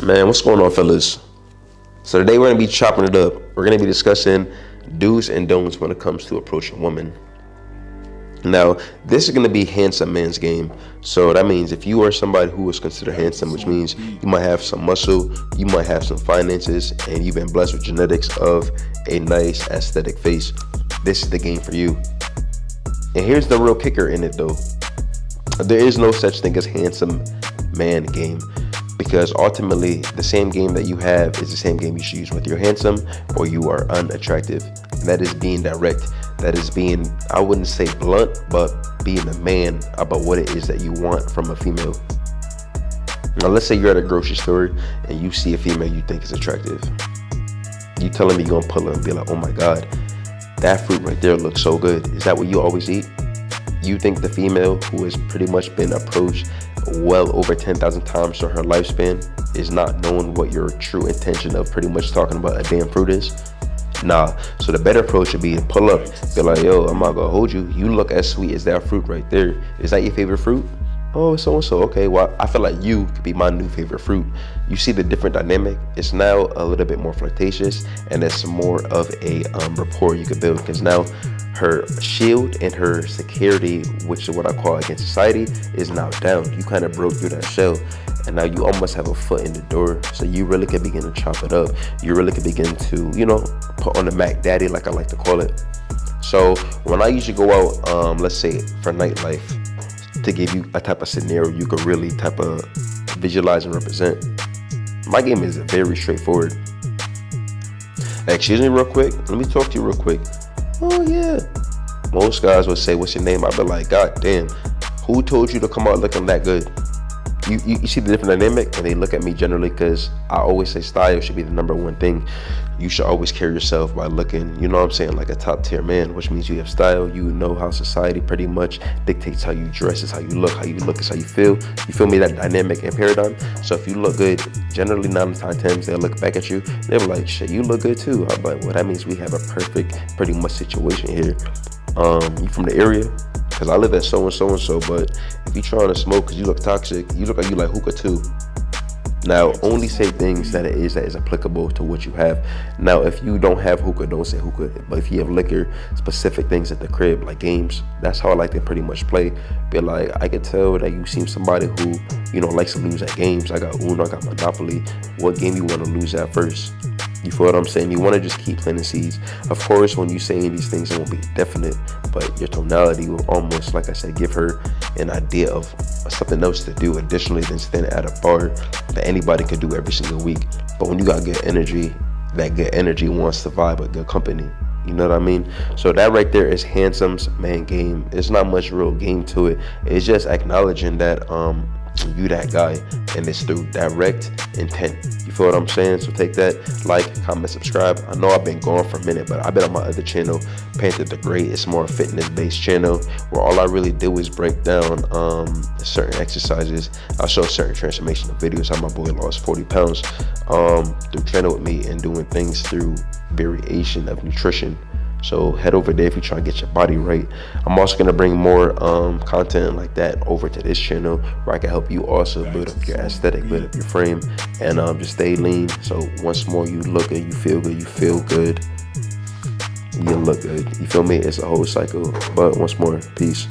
Man, what's going on, fellas? So today we're gonna be chopping it up. We're gonna be discussing do's and don'ts when it comes to approaching women. Now, this is gonna be handsome man's game. So that means if you are somebody who is considered handsome, which means you might have some muscle, you might have some finances, and you've been blessed with genetics of a nice aesthetic face, this is the game for you. And here's the real kicker in it though. There is no such thing as handsome man game, because ultimately the same game that you have is the same game you should use whether you're handsome or you are unattractive. And that is being direct. That is being, I wouldn't say blunt, but being a man about what it is that you want from a female. Now let's say you're at a grocery store and you see a female you think is attractive. You telling me you're gonna pull her and be like, oh my God, that fruit right there looks so good. Is that what you always eat? You think the female who has pretty much been approached well over 10,000 times for her lifespan is not knowing what your true intention of pretty much talking about a damn fruit is? Nah. So the better approach should be to pull up, be like, yo, I'm not gonna hold you. You look as sweet as that fruit right there. Is that your favorite fruit? Oh, so and so. Okay, well, I feel like you could be my new favorite fruit. You see the different dynamic? It's now a little bit more flirtatious, and it's more of a rapport you could build, because now her shield and her security, which is what I call against society, is now down. You kind of broke through that shell, and now you almost have a foot in the door. So you really can begin to chop it up. You really can begin to, put on the Mac Daddy, like I like to call it. So when I usually go out, let's say for nightlife, to give you a type of scenario you could really type of visualize and represent, my game is very straightforward. Excuse me real quick, let me talk to you real quick. Oh yeah. Most guys would say, what's your name? I'd be like, God damn, who told you to come out looking that good? You see the different dynamic, and they look at me generally, because I always say style should be the number one thing. You should always carry yourself by looking, you know what I'm saying, like a top tier man, which means you have style. You know how society pretty much dictates how you dress is how you look is how you feel. You feel me? That dynamic and paradigm. So if you look good, generally 9 times 10 they'll look back at you, they'll be like, shit, you look good too. I'm like, well, that means we have a perfect pretty much situation here. You from the area? Because I live at so and so and so, but if you trying to smoke because you look toxic, you look like you like hookah too. Now, only say things that is applicable to what you have. Now, if you don't have hookah, don't say hookah. But if you have liquor, specific things at the crib, like games, that's how I like to pretty much play. Be like, I can tell that you seem somebody who, likes to lose at games. I got Uno, I got Monopoly. What game you want to lose at first? You feel what I'm saying? You want to just keep planting seeds. Of course, when you saying these things, it won't be definite, but your tonality will almost, like I said, give her an idea of something else to do additionally than standing at a bar that anybody can do every single week. But when you got good energy, that good energy wants to vibe with good company. You know what I mean? So that right there is handsome's man game. There's not much real game to it. It's just acknowledging that you that guy, and it's through direct intent. You feel what I'm saying? So take that, like, comment, subscribe. I know I've been gone for a minute, but I've been on my other channel, Panther the Great. It's more a fitness based channel where all I really do is break down certain exercises. I show certain transformational videos how my boy lost 40 pounds through training with me and doing things through variation of nutrition. So head over there if you're trying to get your body right. I'm also going to bring more content like that over to this channel where I can help you also build up your aesthetic, build up your frame, and just stay lean. So once more, you look good, you feel good, you look good. You feel me? It's a whole cycle. But once more, peace.